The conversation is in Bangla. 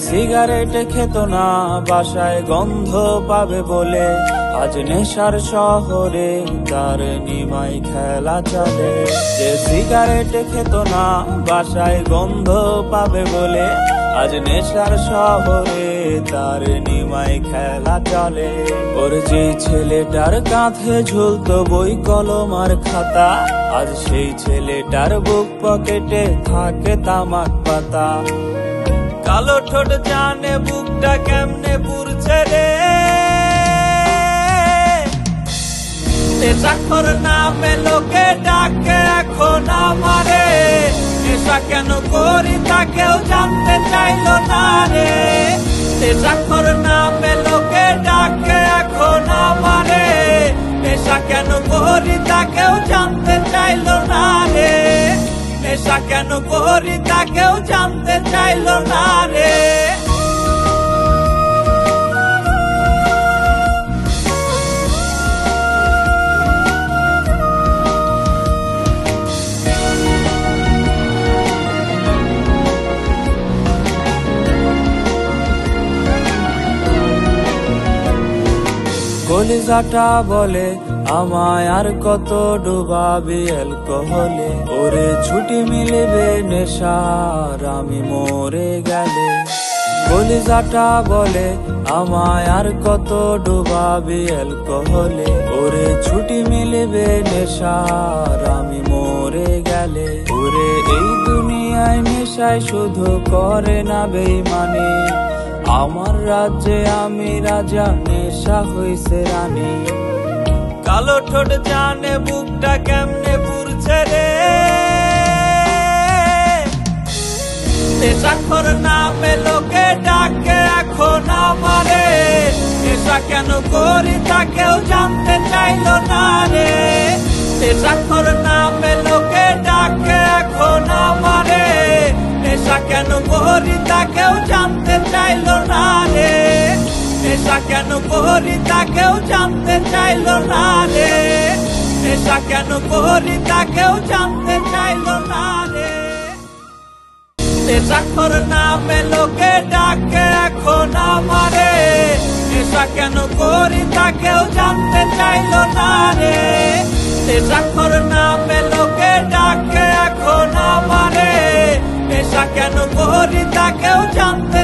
সিগারেট খেত না বাসায় গন্ধ পাবে বলে, আজ নেশার শহরে তার নিমাই খেলা চলে। যে সিগারেট খেত না বাসায় গন্ধ পাবে বলে, আজ নেশার শহরে তার নিমাই খেলা চলে। ওর যে ছেলেটার কাঁধে ঝুলতো বই কলম আর খাতা, আজ সেই ছেলেটার বুক পকেটে থাকে তামাক পাতা। কালো ঠোঁট জানে বুকটা কেমনে পুড়ছে রে, নেশাখোর নামে লোকে ডাকে এখন আমারে। নেশা কেন করি তা কেউ জানতে চাইলো না রে, নেশাখোর নামে লোকে ডাকে এখন আমারে। নেশা কেন করি তা কেউ জানতে চাইলো না রে, নেশা কেন করি তা কেউ জানতে চাইলো না রে। কলিজাটা বলে আমায় আর কত ডুবাবি অ্যালকোহলে, ওরে ছুটি মিলবে নেশার আমি মরে গেলে। কলিজাটা বলে আমায় আর কত ডুবাবি অ্যালকোহলে, ওরে ছুটি মিলবে নেশার আমি মরে গেলে। ওরে এই দুনিয়ায় নেশায় শুধু করে না বেইমানি, আমার রাজ্যে আমি রাজা নেশা হইছে রানী। কালো ঠোঁট জানে বুকটা কেমনে পুড়ছে রে, নেশাখোর নামে লোকে ডাকে এখন আমারে। নেশা কেন করি তা কেউ জানতে চাইলো না রে, নেশাখোর নামে লোকে ডাকে এখন আমারে। নেশা কেন করি তা কেউ জানতে চাইলো না রে, নেশা কেন করি তা কেউ জানতে চাইলো না রে, নেশা কেন করি তা কেউ জানতে চাইলো না রে। নেশাখোর নামে লোকে ডাকে এখন আমারে। নেশা কেন করি তা কেউ জানতে চাইলো না রে, নেশাখোর নামে লোকে ডাকে এখন আমারে। নেশা কেন করি তা কেউ জানতে